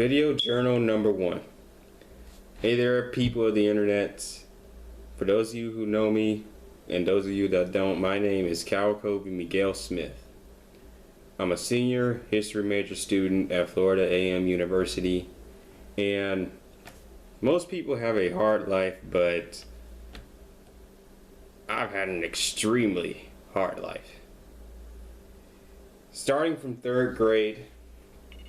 Video journal number 1. Hey there, people of the internet. For those of you who know me, and those of you that don't, my name is Kyle Kobe Miguel Smith. I'm a senior history major student at Florida A&M University, and most people have a hard life, but I've had an extremely hard life. Starting from 3rd grade,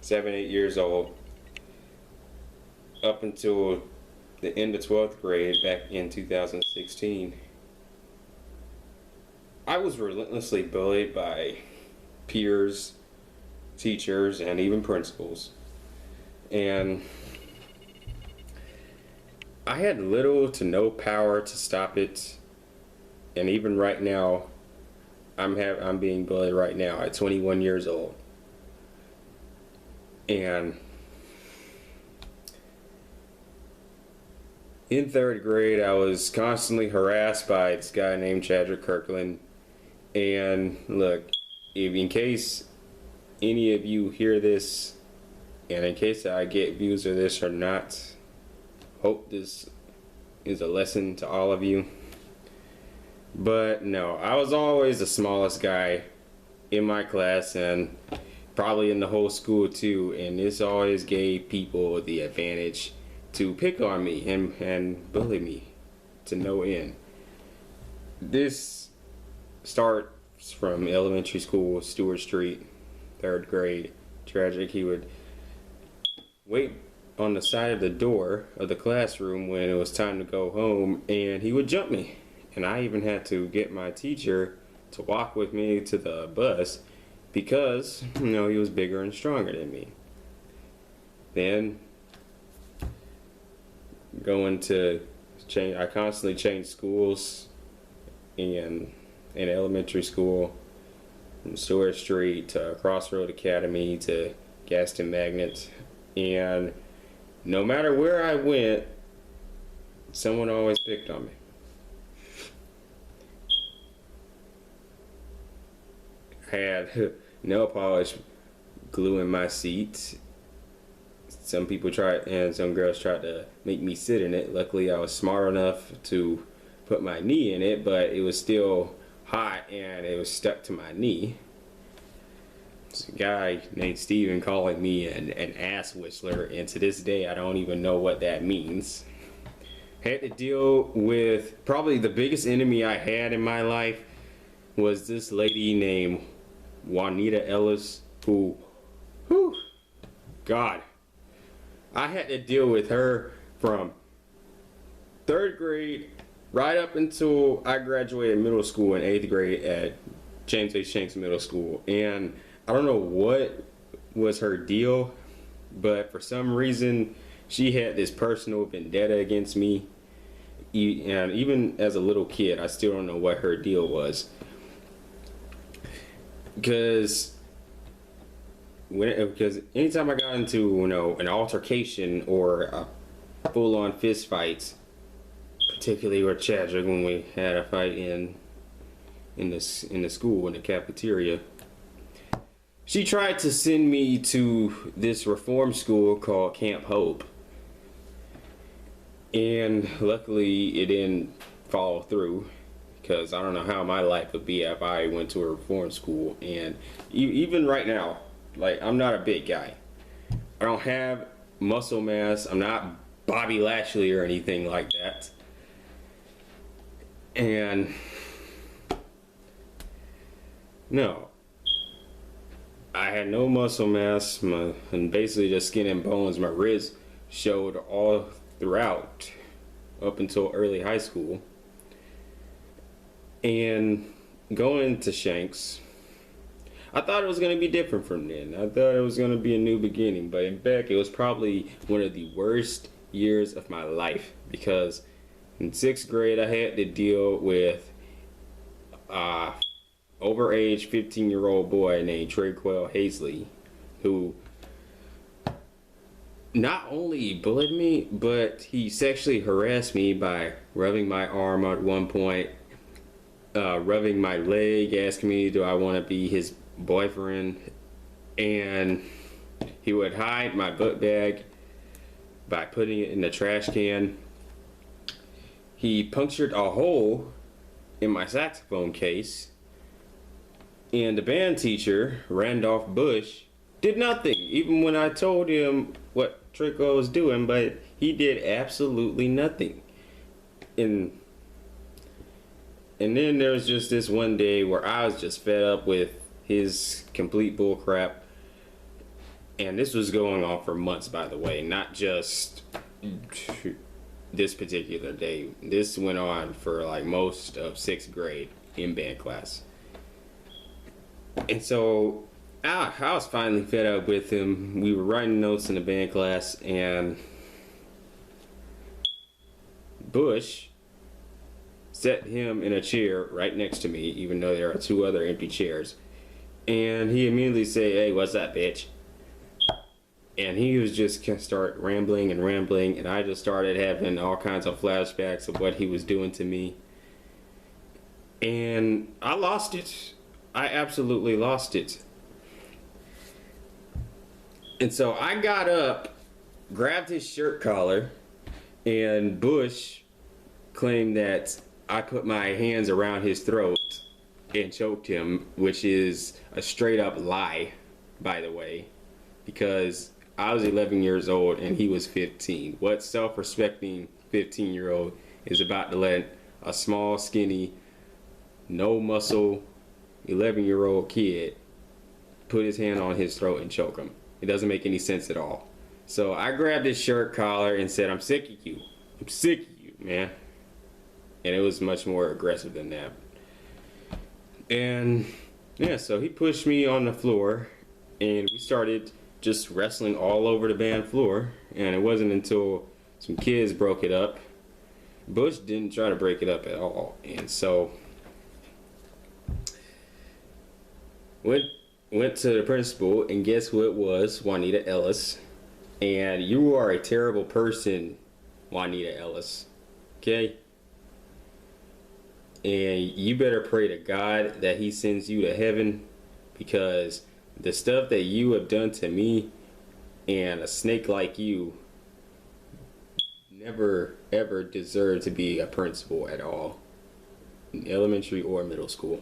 7-8 years old, up until the end of 12th grade back in 2016, I was relentlessly bullied by peers, teachers, and even principals. And I had little to no power to stop it. And even right now, I'm being bullied right now at 21 years old. And in 3rd grade, I was constantly harassed by this guy named Chadrick Kirkland. And look, in case any of you hear this, and in case I get views of this or not, hope this is a lesson to all of you. But no, I was always the smallest guy in my class and probably in the whole school too, and this always gave people the advantage to pick on me and bully me to no end. This starts from elementary school, Stewart Street, 3rd grade. Tragic. He would wait on the side of the door of the classroom when it was time to go home, and he would jump me. And I even had to get my teacher to walk with me to the bus because, he was bigger and stronger than me. Then going to change, I constantly changed schools in elementary school, from Stewart Street to Crossroad Academy to Gaston Magnet, and no matter where I went, someone always picked on me. I had nail polish glue in my seat. Some people tried, and some girls tried to make me sit in it. Luckily, I was smart enough to put my knee in it, but it was still hot and it was stuck to my knee. There's a guy named Steven calling me an ass whistler, and to this day I don't even know what that means. Had to deal with probably the biggest enemy I had in my life was this lady named Juanita Ellis, who, God, I had to deal with her from 3rd grade right up until I graduated middle school in 8th grade at James A. Shanks Middle School. And I don't know what was her deal, but for some reason she had this personal vendetta against me. And even as a little kid, I still don't know what her deal was. Because anytime I got into an altercation or a full-on fist fight, particularly with Chadrick when we had a fight in the school in the cafeteria, she tried to send me to this reform school called Camp Hope, and luckily it didn't follow through. Because I don't know how my life would be if I went to a reform school. And even right now, like, I'm not a big guy. I don't have muscle mass. I'm not Bobby Lashley or anything like that. And no, I had no muscle mass. And basically just skin and bones. My ribs showed all throughout up until early high school. And going to Shanks, I thought it was going to be different from then. I thought it was going to be a new beginning. But in fact, it was probably one of the worst years of my life. Because in 6th grade, I had to deal with overage 15-year-old boy named Traquel Hazley, who not only bullied me, but he sexually harassed me by rubbing my arm at one point, rubbing my leg, asking me do I want to be his boyfriend, and He would hide my book bag by putting it in the trash can. He punctured a hole in my saxophone case. And the band teacher, Randolph Bush, did nothing, even when I told him what trick I was doing, but he did absolutely nothing. And then there was just this one day where I was just fed up with his complete bullcrap. And this was going on for months, by the way, not just this particular day. This went on for like most of 6th grade in band class. And so I was finally fed up with him. We were writing notes in the band class, and Bush set him in a chair right next to me, even though there are 2 other empty chairs. And he immediately said, "Hey, what's up, bitch?" And he was just gonna start rambling, and I just started having all kinds of flashbacks of what he was doing to me. And I lost it. I absolutely lost it. And so I got up, grabbed his shirt collar, and Bush claimed that I put my hands around his throat and choked him, which is a straight up lie, by the way, because I was 11 years old and he was 15. What self-respecting 15-year-old is about to let a small, skinny, no muscle 11-year-old kid put his hand on his throat and choke him? It doesn't make any sense at all. So I grabbed his shirt collar and said, "I'm sick of you. I'm sick of you, man." And it was much more aggressive than that. And yeah, so he pushed me on the floor and we started just wrestling all over the band floor. And it wasn't until some kids broke it up. Bush didn't try to break it up at all. And so went to the principal, and guess who it was? Juanita Ellis. And you are a terrible person, Juanita Ellis. Okay? And you better pray to God that he sends you to heaven, because the stuff that you have done to me and a snake like you never ever deserved to be a principal at all, in elementary or middle school.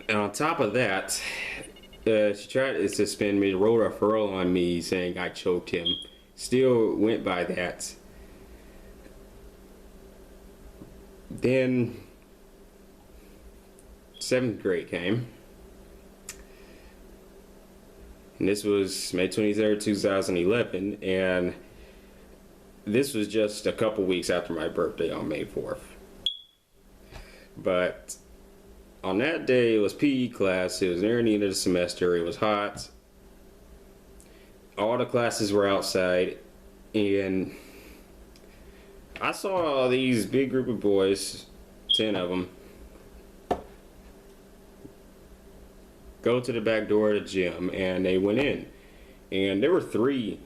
And on top of that, she tried to suspend me, wrote a referral on me saying I choked him. Still went by that. Then 7th grade came. And this was May 23rd, 2011. And this was just a couple weeks after my birthday on May 4th. But on that day, it was PE class. It was near the end of the semester. It was hot. All the classes were outside. And I saw these big group of boys, 10 of them, go to the back door of the gym, and they went in. And there were 3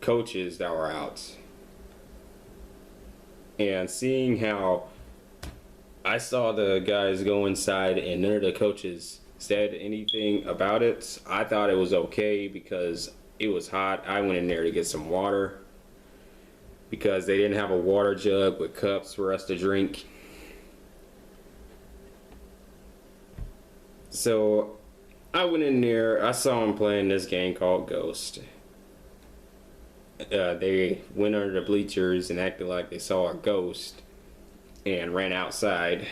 coaches that were out. And seeing how I saw the guys go inside and none of the coaches said anything about it, I thought it was okay because it was hot. I went in there to get some water because they didn't have a water jug with cups for us to drink. So I went in there. I saw them playing this game called Ghost. They went under the bleachers and acted like they saw a ghost and ran outside.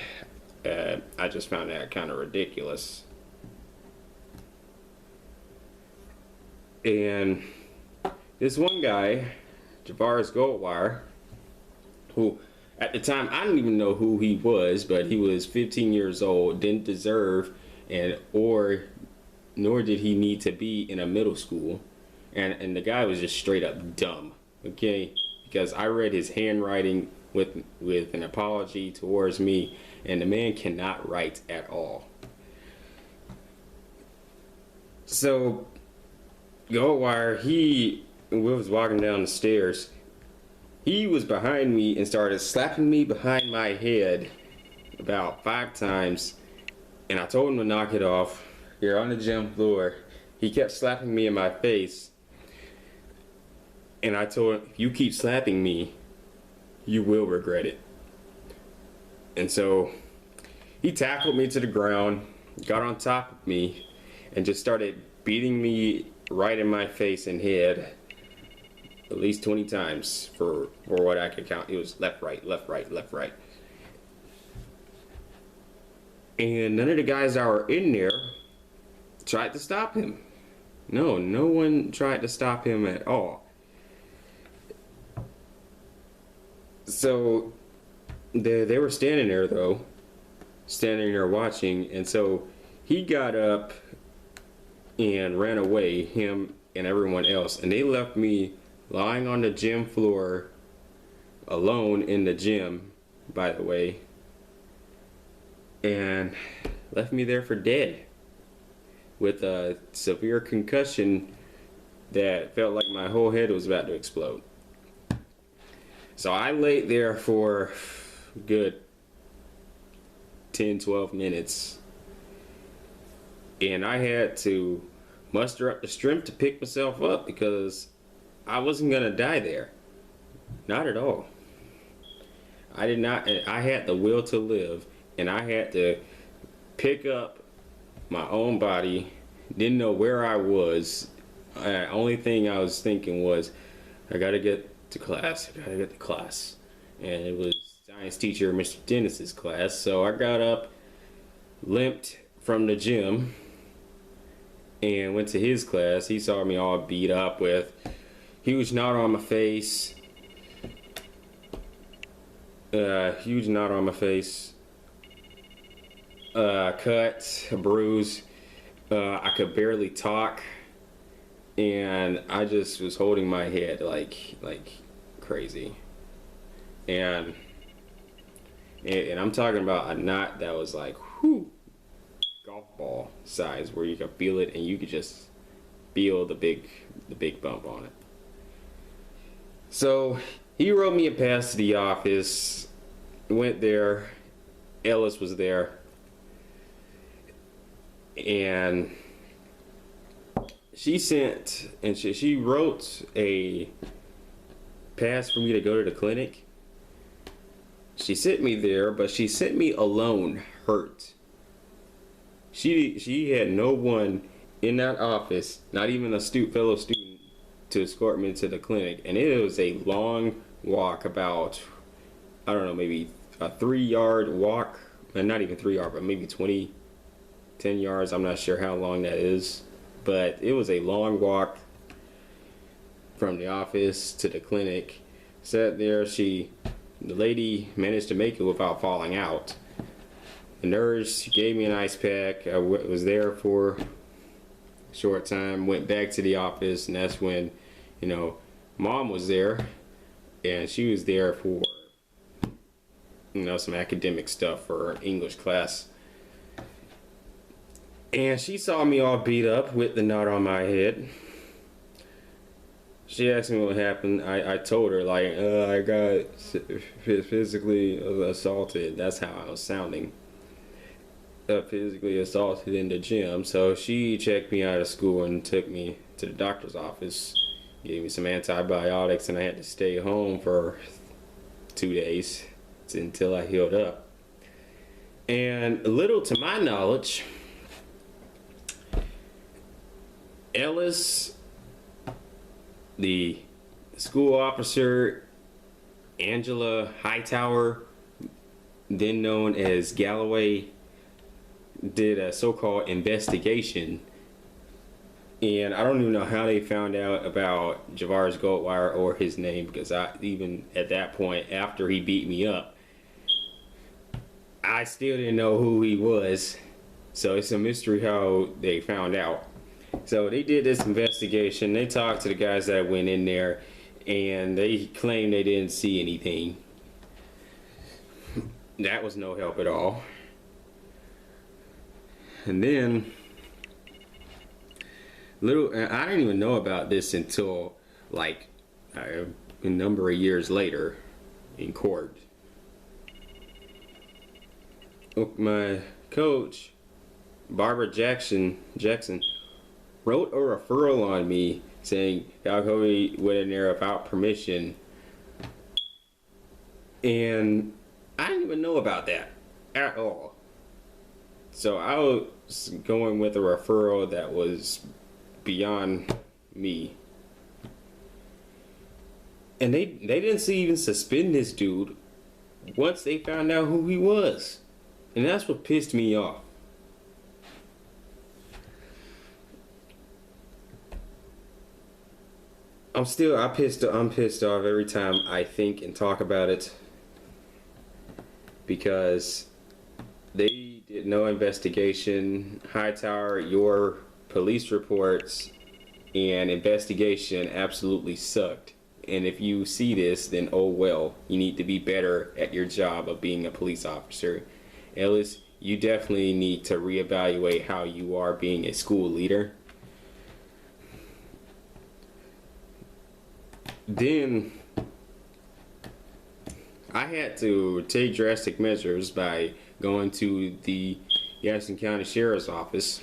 I just found that kind of ridiculous. And this one guy, Javaris Goldwire, who at the time I didn't even know who he was, but he was 15 years old, didn't deserve nor did he need to be in a middle school. And the guy was just straight up dumb, okay? Because I read his handwriting with an apology towards me, and the man cannot write at all. So Goldwire, we was walking down the stairs. He was behind me and started slapping me behind my head about 5 times, and I told him to knock it off here on the gym floor. He kept slapping me in my face, and I told him, if you keep slapping me, you will regret it. And so he tackled me to the ground, got on top of me, and just started beating me right in my face and head at least 20 times for what I could count. It was left, right, left, right, left, right. And none of the guys that were in there tried to stop him. No one tried to stop him at all. So they were standing there though, standing there watching, and so he got up and ran away, him and everyone else, and they left me lying on the gym floor alone in the gym, by the way, and left me there for dead with a severe concussion that felt like my whole head was about to explode. So I laid there for a good 10-12 minutes, and I had to muster up the strength to pick myself up because I wasn't gonna die there. Not at all. I did not. I had the will to live, and I had to pick up my own body. Didn't know where I was. Only thing I was thinking was, I gotta get to class. I gotta get to class. And it was science teacher Mr. Dennis's class. So I got up, limped from the gym, and went to his class. He saw me all beat up with huge knot on my face. Huge knot on my face. Cut, a bruise. I could barely talk, and I just was holding my head like crazy. And I'm talking about a knot that was like, whew, golf ball size, where you could feel it and you could just feel the big bump on it. So he wrote me a pass to the office. Went there. Ellis was there. And she sent, and she wrote a pass for me to go to the clinic. She sent me there, but she sent me alone, hurt. She had no one in that office, not even a fellow student, to escort me to the clinic. And it was a long walk, about, I don't know, maybe a 3-yard walk, and not even 3 yard, but maybe 10 yards. I'm not sure how long that is, but it was a long walk from the office to the clinic. Sat there. The lady managed to make it without falling out. The nurse gave me an ice pack. I was there for a short time, went back to the office, and that's when, Mom was there, and she was there for, some academic stuff for her English class. And she saw me all beat up with the knot on my head. She asked me what happened. I told her, I got physically assaulted. That's how I was sounding. Physically assaulted in the gym. So she checked me out of school and took me to the doctor's office. Gave me some antibiotics, and I had to stay home for 2 days until I healed up. And little to my knowledge, Ellis, the school officer, Angela Hightower, then known as Galloway, did a so-called investigation. And I don't even know how they found out about Javar's Goldwire or his name, because even at that point, after he beat me up, I still didn't know who he was. So it's a mystery how they found out. So they did this investigation. They talked to the guys that went in there, and they claimed they didn't see anything. That was no help at all. And then, I didn't even know about this until a number of years later in court. My coach, Barbara Jackson, wrote a referral on me saying Cal Kobe went in there without permission, and I didn't even know about that at all. So I was going with a referral that was beyond me. And they didn't even suspend this dude once they found out who he was. And that's what pissed me off. I'm pissed off every time I think and talk about it, because they did no investigation. Hightower, your police reports and investigation absolutely sucked. And if you see this, then oh well, you need to be better at your job of being a police officer. Ellis, you definitely need to reevaluate how you are being a school leader. Then I had to take drastic measures by going to the Yasin County Sheriff's Office.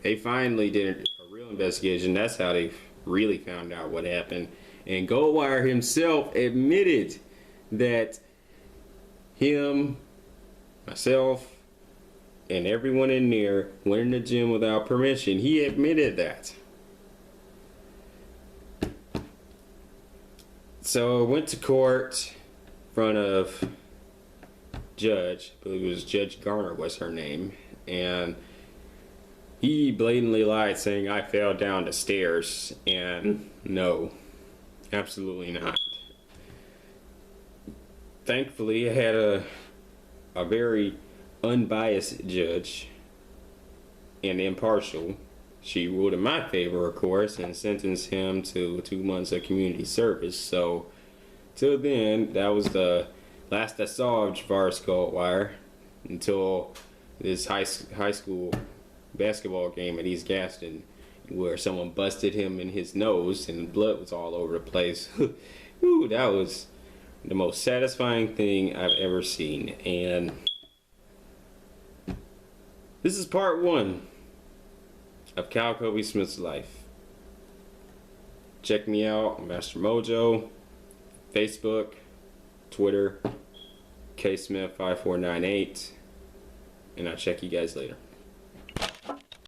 They finally did a real investigation. That's how they really found out what happened. And Goldwire himself admitted that him, myself, and everyone in there went in the gym without permission. He admitted that. So I went to court in front of Judge, I believe it was Judge Garner was her name, and he blatantly lied saying I fell down the stairs, and no, absolutely not. Thankfully, I had a very unbiased judge and impartial. She ruled in my favor, of course, and sentenced him to 2 months of community service. So, till then, that was the last I saw of Javaris Goldwire until this high school basketball game at East Gaston, where someone busted him in his nose and blood was all over the place. Ooh, that was the most satisfying thing I've ever seen. And this is part 1 of Cal Kobe Smith's life. Check me out on Master Mojo, Facebook, Twitter, ksmith5498, and I'll check you guys later.